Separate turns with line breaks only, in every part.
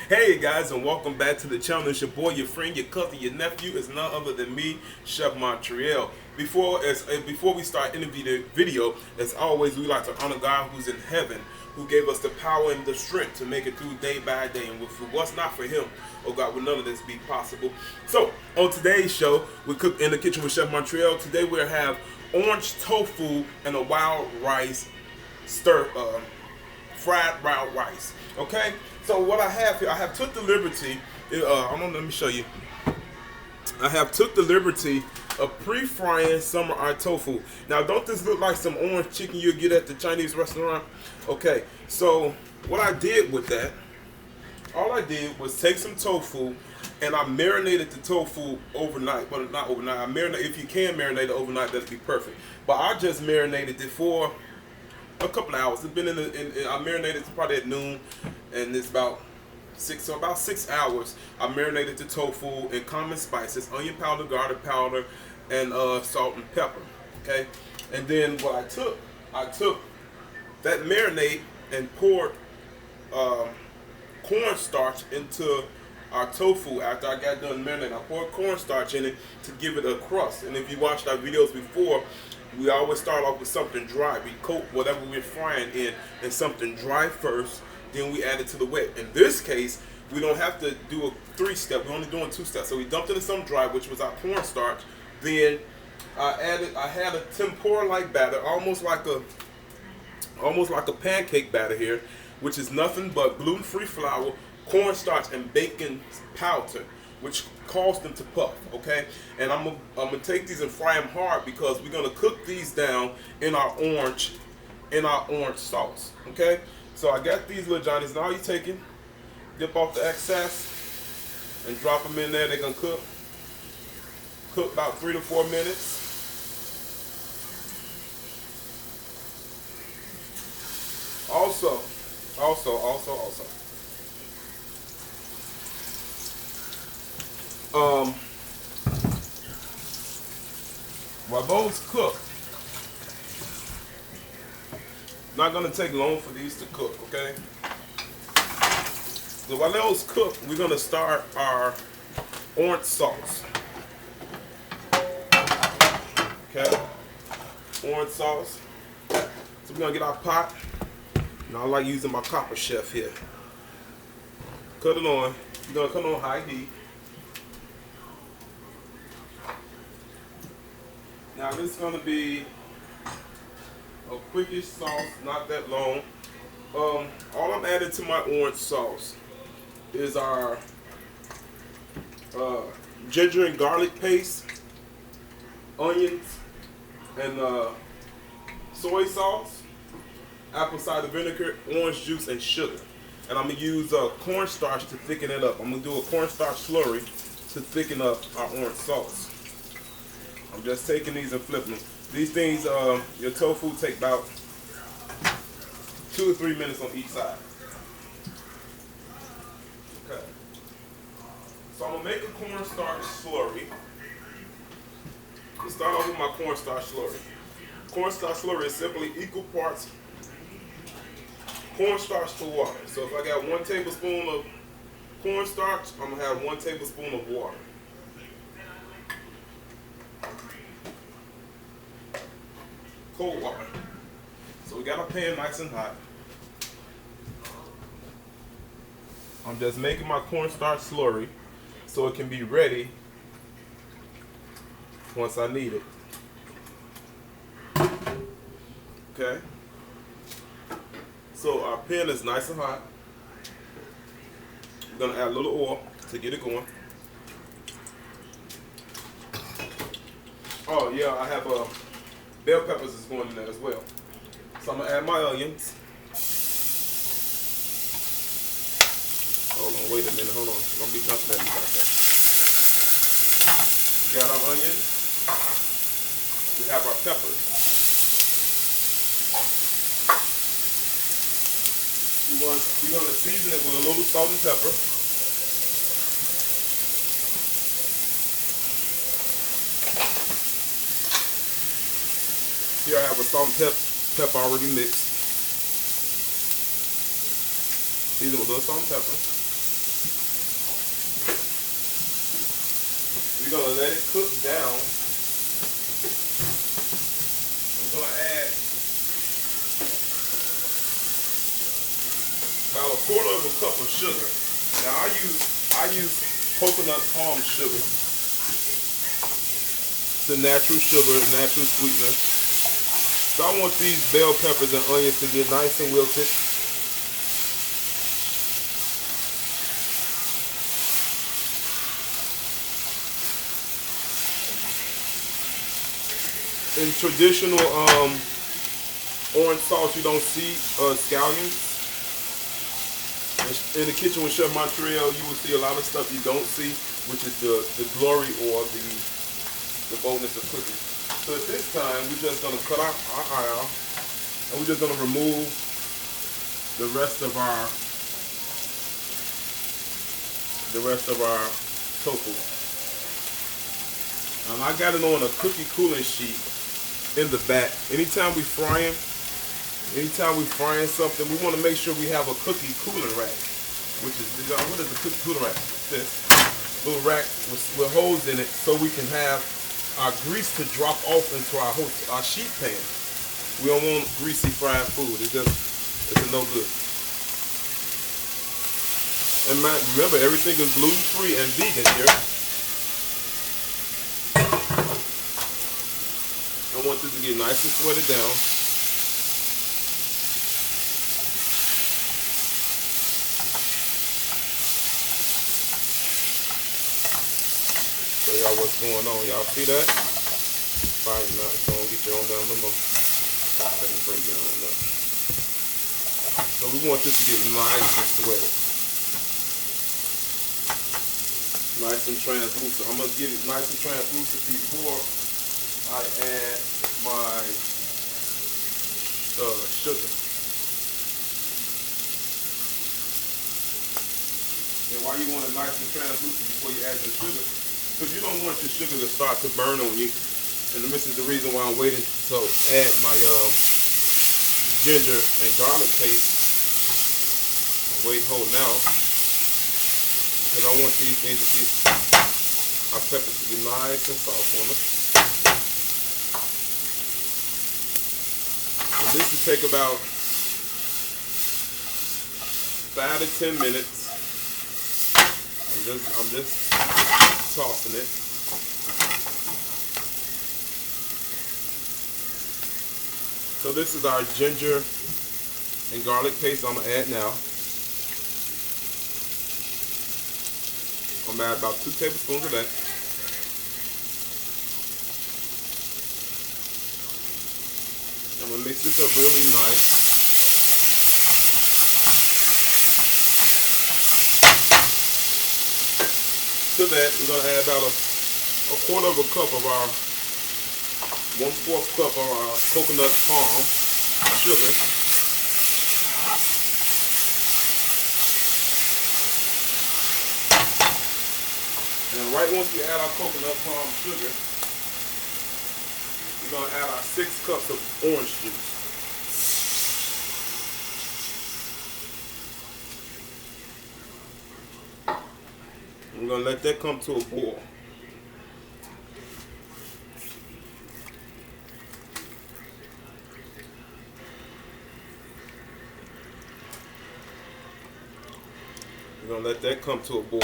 Hey guys, and welcome back to the channel. It's your boy, your friend, your cousin, your nephew is none other than me, Chef Montreal. Before we start into the video, as always, we like to honor God who's in heaven, who gave us the power and the strength to make it through day by day. And if it was not for Him, oh God, would none of this be possible. So on today's show, we cook in the kitchen with Chef Montreal. Today we'll have orange tofu and a wild rice fried wild rice. Okay, so what I have here, I have took the liberty. Let me show you. I have took the liberty of pre-frying some of our tofu. Now, don't this look like some orange chicken you get at the Chinese restaurant? Okay, so what I did with that, all I did was take some tofu and I marinated the tofu overnight. Well, not overnight. If you can marinate it overnight, that'd be perfect. But I just marinated it for a couple of hours. It's been I marinated it probably at noon, and it's about 6 hours. I marinated the tofu in common spices, onion powder, garlic powder, and salt and pepper. Okay, and then what I took that marinade and poured cornstarch into our tofu. After I got done marinating, I poured cornstarch in it to give it a crust. And if you watched our videos before, we always start off with something dry. We coat whatever we're frying in something dry first, then we add it to the wet. In this case, we don't have to do a 3-step. We're only doing 2 steps. So we dumped it in some dry, which was our cornstarch. Then I had a tempura-like batter, almost like a pancake batter here, which is nothing but gluten-free flour, cornstarch, and baking powder, which cause them to puff. Okay, and I'm gonna take these and fry them hard because we're gonna cook these down in our orange sauce. Okay, so I got these little johnnies. Now you take it, dip off the excess, and drop them in there. They're gonna cook about 3 to 4 minutes. Also. While those cook, not gonna take long for these to cook, okay? So while those cook, we're gonna start our orange sauce. Okay, orange sauce. So we're gonna get our pot. And I like using my Copper Chef here. Cut it on. You're gonna cut on high heat. Now this is gonna be a quickish sauce, not that long. All I'm adding to my orange sauce is our ginger and garlic paste, onions, and soy sauce, apple cider vinegar, orange juice, and sugar. And I'm gonna use cornstarch to thicken it up. I'm gonna do a cornstarch slurry to thicken up our orange sauce. I'm just taking these and flipping them. These things, your tofu take about 2 or 3 minutes on each side. Okay. So I'm gonna make a cornstarch slurry. Let's start off with my cornstarch slurry. Cornstarch slurry is simply equal parts cornstarch to water. So if I got 1 tablespoon of cornstarch, I'm gonna have 1 tablespoon of water. Cold water. So we got our pan nice and hot. I'm just making my cornstarch slurry so it can be ready once I need it. Okay. So our pan is nice and hot. We're gonna add a little oil to get it going. Oh yeah, I have bell peppers is going in there as well. So I'm gonna add my onions. Hold on, wait a minute, hold on. Don't be jumping at me like that. We got our onions. We have our peppers. We're gonna season it with a little salt and pepper. Here I have a salt and pepper already mixed. Season with a little salt and pepper. We're gonna let it cook down. I'm gonna add about a quarter of a cup of sugar. Now I use coconut palm sugar. It's a natural sugar, natural sweetener. So I want these bell peppers and onions to get nice and wilted. In traditional orange sauce, you don't see scallions. In the kitchen with Chef Montreal, you will see a lot of stuff you don't see, which is the glory or the boldness of cooking. So at this time, we're just gonna cut our eye off, and we're just gonna remove the rest of our tofu. I got it on a cookie cooling sheet in the back. Anytime we're frying something, we want to make sure we have a cookie cooling rack, which is, what is the cookie cooling rack? This little rack with holes in it, so we can have our grease to drop off into our sheet pan. We don't want greasy fried food. It's a no good. And remember, everything is gluten-free and vegan here. I want this to get nice and sweated down. Show y'all what's going on. Y'all see that? Fire not gonna get you on down the low. Let me bring you on up. So we want this to get nice and sweated. Nice and translucent. I'm gonna get it nice and translucent before I add my sugar. And why you want it nice and translucent before you add your sugar? Because you don't want your sugar to start to burn on you. And this is the reason why I'm waiting to add my ginger and garlic paste. Hold now. Because I want these things to get, our peppers to get nice and soft on them. And this will take about 5 to 10 minutes. I'm just tossing it. So this is our ginger and garlic paste I'm gonna add now. I'm gonna add about 2 tablespoons of that. I'm gonna mix this up really nice. To that, we're gonna add about a quarter of a cup of our 1/4 cup of our coconut palm sugar. And right once we add our coconut palm sugar, we're gonna add our 6 cups of orange juice. We're going to let that come to a boil. We're going to let that come to a boil.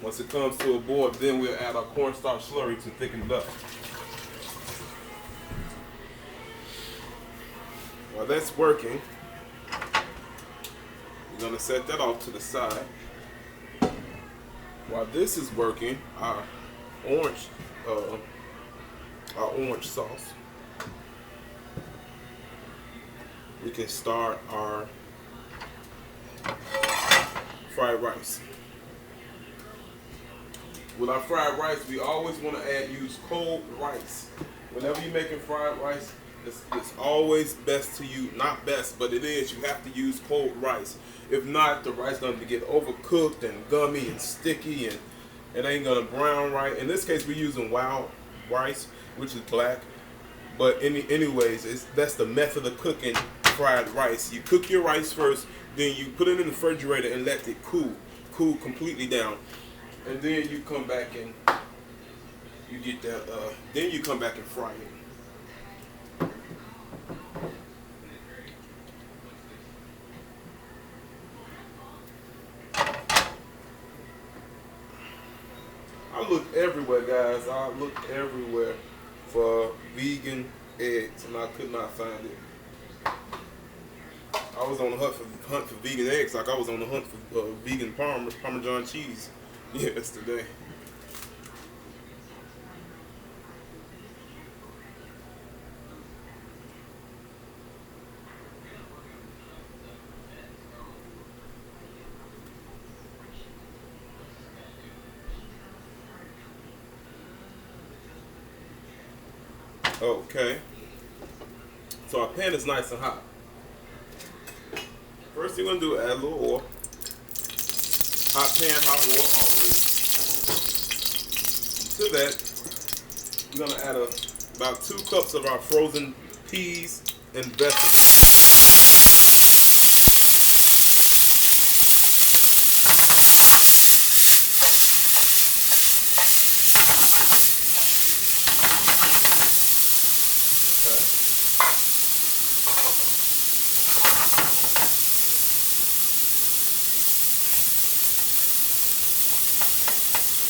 Once it comes to a boil, then we'll add our cornstarch slurry to thicken it up. While that's working, we're going to set that off to the side. While this is working, our orange sauce, we can start our fried rice. With our fried rice, we always want to use cold rice. Whenever you're making fried rice, it's always best to use, not best, but it is, you have to use cold rice. If not, the rice is going to get overcooked and gummy and sticky, and it ain't going to brown right. In this case, we're using wild rice, which is black. But anyways, that's the method of cooking fried rice. You cook your rice first, then you put it in the refrigerator and let it cool completely down. And then you come back and you get that. Then you come back and fry it. I looked everywhere, guys. I looked everywhere for vegan eggs, and I could not find it. I was on the hunt for vegan eggs, like I was on the hunt for vegan Parmesan cheese yesterday. Okay, so our pan is nice and hot. First thing we're gonna do is add a little oil. Hot pan, hot oil always. To that, we're gonna add about 2 cups of our frozen peas and vegetables.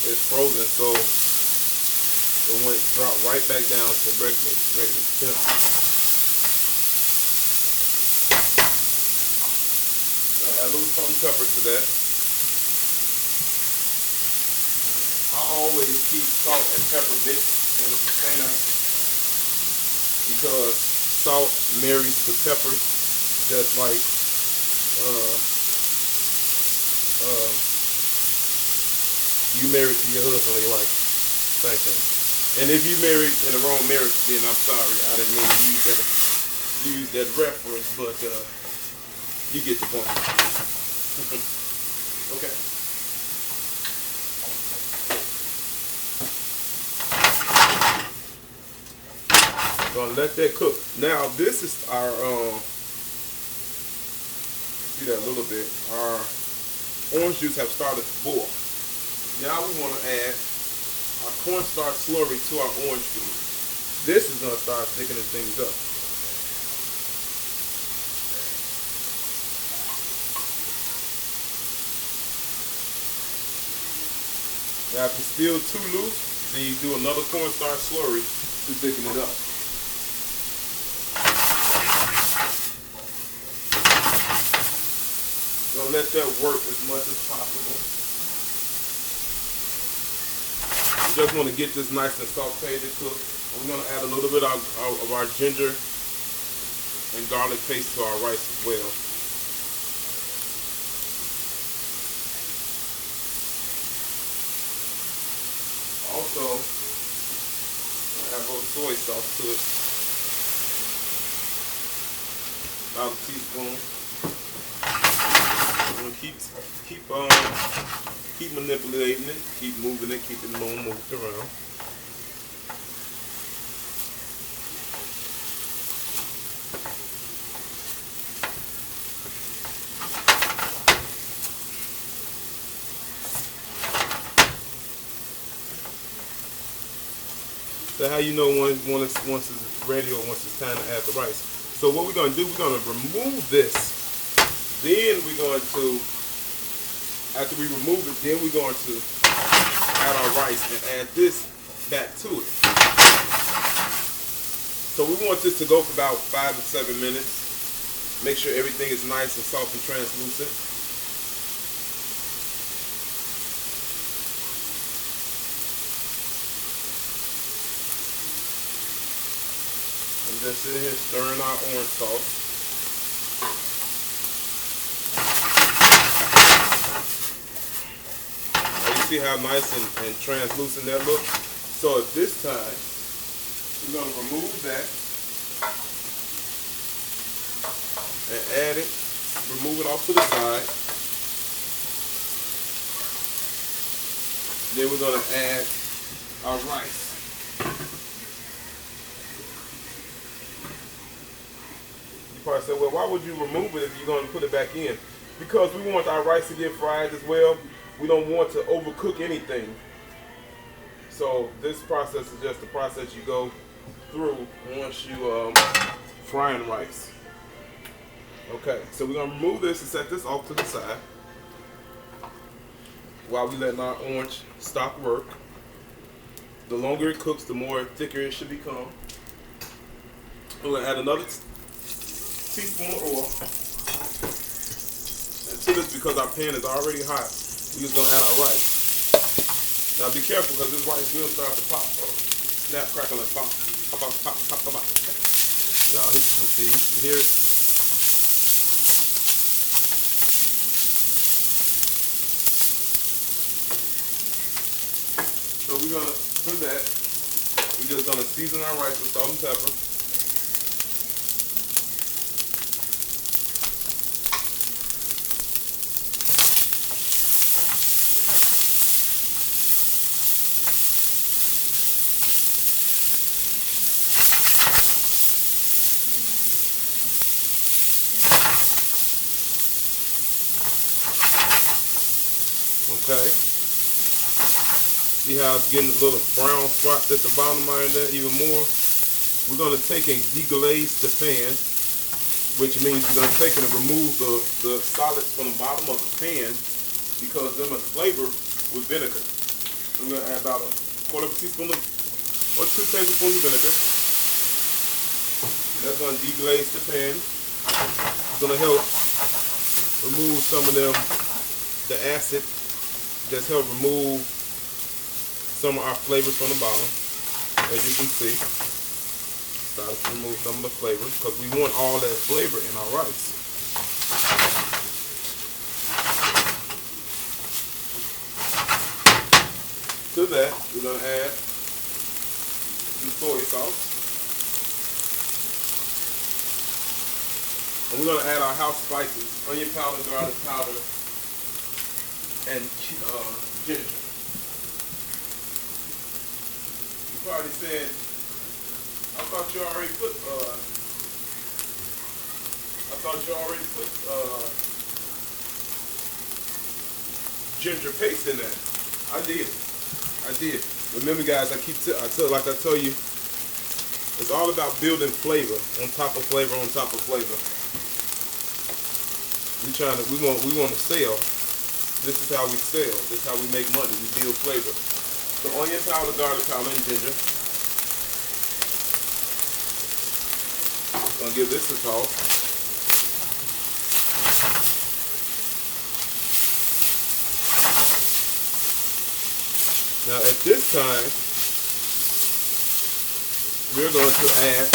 It's frozen, so it dropped right back down to regular temp. Add a little salt and pepper to that. I always keep salt and pepper mixed in a container because salt marries to pepper, just like you married to your husband or your wife. Same thing. And if you married in the wrong marriage, then I'm sorry. I didn't mean to use that reference, but you get the point. Okay. Gonna let that cook. Now this is our see that a little bit. Our orange juice have started to boil. Now we want to add our cornstarch slurry to our orange juice. This is going to start thickening things up. Now if it's still too loose, then you do another cornstarch slurry to thicken it up. Gonna let that work as much as possible. Just want to get this nice and sauteed to cook. We're going to add a little bit of our ginger and garlic paste to our rice as well. Also, add a little soy sauce to it. About a teaspoon. I'm going to keep manipulating it, keep moving it, keep it moved around. So how you know once it's ready or once it's time to add the rice. So what we're going to do, we're going to remove this. Then we're going to, after we remove it, then we're going to add our rice and add this back to it. So we want this to go for about 5 to 7 minutes. Make sure everything is nice and soft and translucent. And just sitting here stirring our orange sauce. See how nice and translucent that looks? So at this time, we're going to remove that and add it, remove it off to the side. Then we're going to add our rice. You probably say, well, why would you remove it if you're going to put it back in? Because we want our rice to get fried as well. we don't want to overcook anything. So this process is just the process you go through once you frying rice. Okay, so we're gonna remove this and set this off to the side while we letting our orange stock work. The longer it cooks, the more thicker it should become. We're gonna add another teaspoon of oil. And to this, because our pan is already hot, we're just gonna add our rice. Now be careful because this rice will start to pop. Snap, crackle, and pop. Pop, pop, pop, pop, pop, pop. Y'all, see, you hear it? So we're gonna, for that, we're just gonna season our rice with salt and pepper. Okay. See how it's getting a little brown spots at the bottom right there, even more. We're going to take and deglaze the pan, which means we're going to take and remove the solids from the bottom of the pan because them is flavored with vinegar. So we're going to add about a quarter of a teaspoon of, or 2 tablespoons of vinegar. That's going to deglaze the pan. It's going to help remove some of the acid. Just help remove some of our flavors from the bottom. As you can see, start to remove some of the flavors because we want all that flavor in our rice. To that, we're going to add some soy sauce. And we're going to add our house spices, onion powder, garlic powder, and ginger. You probably said, I thought you already put ginger paste in there. I did. Remember, guys, like I tell you, it's all about building flavor on top of flavor on top of flavor. We want to sell. This is how we sell. This is how we make money. We build flavor. So onion powder, garlic powder, and ginger. Gonna give this a toss. Now at this time, we're going to add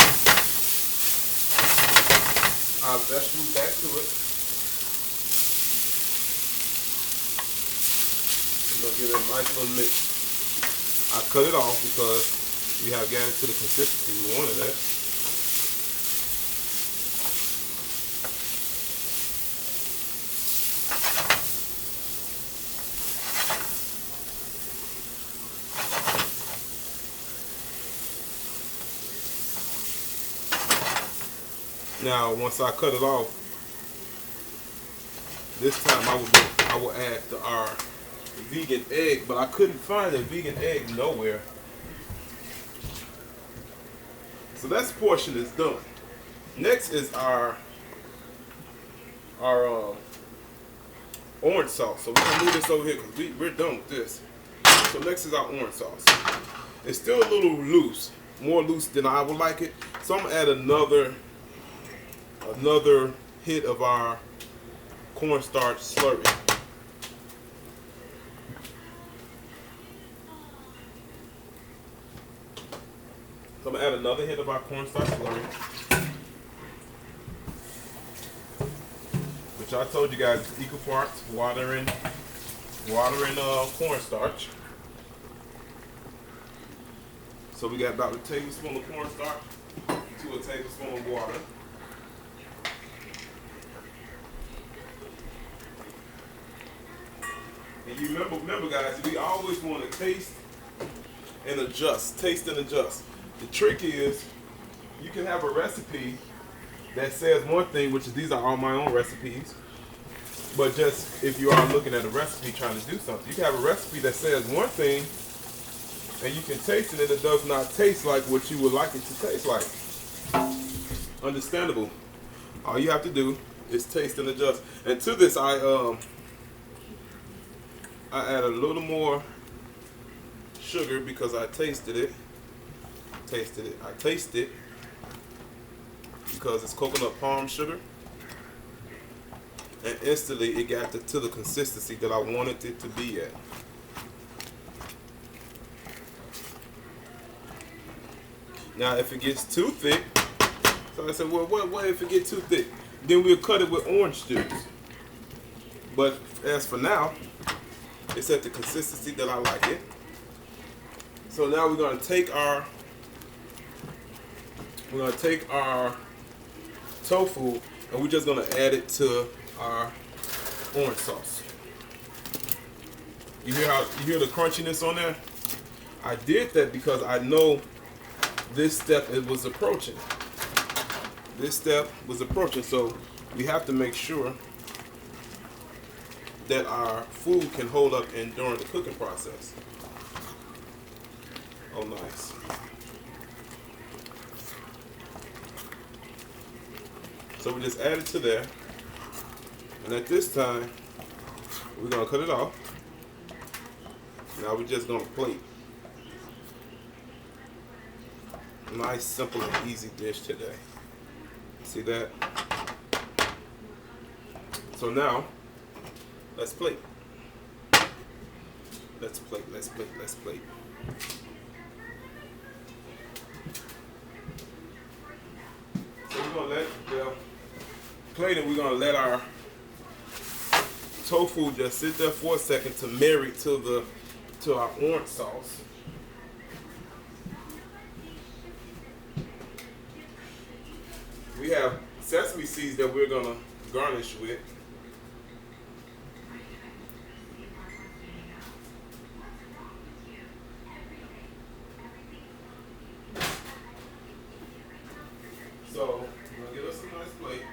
our vegetables back to it. We're going to give it a nice little mix. I cut it off because we have got it to the consistency we wanted it. Now, once I cut it off, this time I will add our vegan egg, but I couldn't find a vegan egg nowhere. So that portion is done. Next is our orange sauce. So we're gonna move this over here because we're done with this. So next is our orange sauce. It's still a little loose, more loose than I would like it. So I'm gonna add another hit of our cornstarch slurry. So I'm gonna add another hit of our cornstarch slurry, which I told you guys is equal parts water and cornstarch. So we got about a tablespoon of cornstarch to a tablespoon of water. And you remember guys, we always want to taste and adjust. Taste and adjust. The trick is you can have a recipe that says one thing, which is these are all my own recipes. But just if you are looking at a recipe trying to do something, you can have a recipe that says one thing and you can taste it and it does not taste like what you would like it to taste like. Understandable. All you have to do is taste and adjust. And to this, I add a little more sugar because I tasted it. I taste it because it's coconut palm sugar. And instantly it got to the consistency that I wanted it to be at. Now if it gets too thick, so I said, well, what if it gets too thick? Then we'll cut it with orange juice. But as for now, it's at the consistency that I like it. So now we're gonna take our tofu and we're just gonna add it to our orange sauce. You hear the crunchiness on there? I did that because I know this step was approaching. So we have to make sure that our food can hold up during the cooking process. Oh, nice. So we just add it to there. And at this time, we're going to cut it off. Now we're just going to plate. Nice, simple, and easy dish today. See that? So now, let's plate. Let's plate. So we're going to plate it. We're going to let our tofu just sit there for a second to marry to our orange sauce. We have sesame seeds that we're gonna garnish with. So we're gonna get us a nice plate.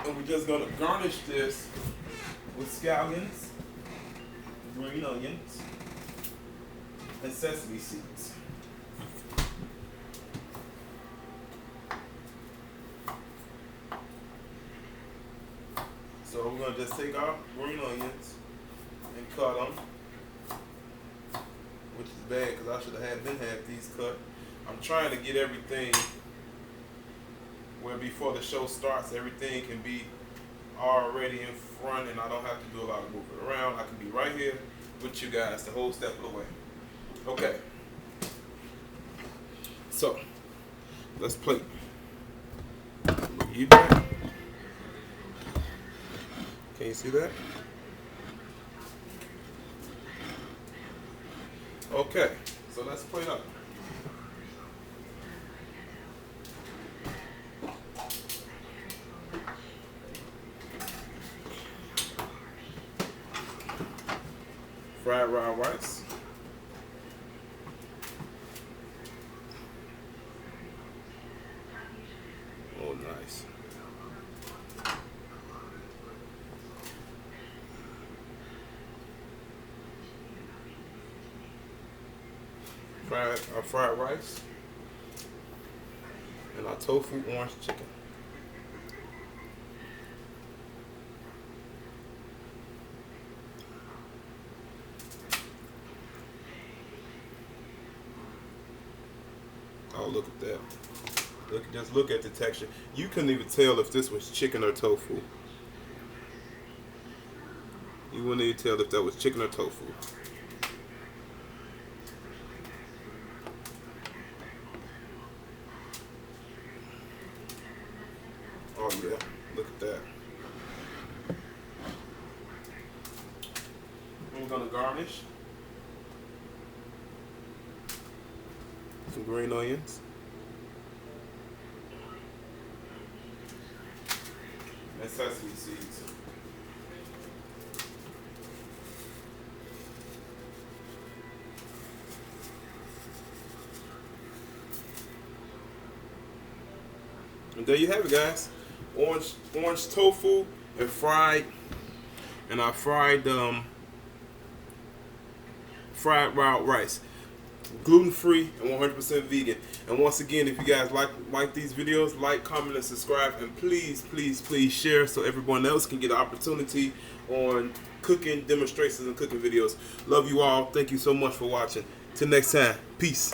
And we're just gonna garnish this with scallions, green onions, and sesame seeds. So we're gonna just take our green onions and cut them, which is bad because I should have been had these cut. I'm trying to get everything where before the show starts, everything can be already in front and I don't have to do a lot of moving around. I can be right here with you guys the whole step of the way. Okay. So, let's plate. You back? Can you see that? Okay, so let's plate up. Fried raw rice. Oh, nice. Our fried rice and our tofu orange chicken. Oh, look at that. Just look at the texture. You couldn't even tell if this was chicken or tofu. You wouldn't even tell if that was chicken or tofu. Oh yeah, look at that. And we're gonna garnish some green onions. And sesame seeds. And there you have it, guys. orange tofu and I fried fried wild rice. Gluten-free and 100% vegan. And once again, if you guys like these videos, like, comment, and subscribe, and please share so everyone else can get an opportunity on cooking demonstrations and cooking videos. Love you all. Thank you so much for watching. Till next time. Peace.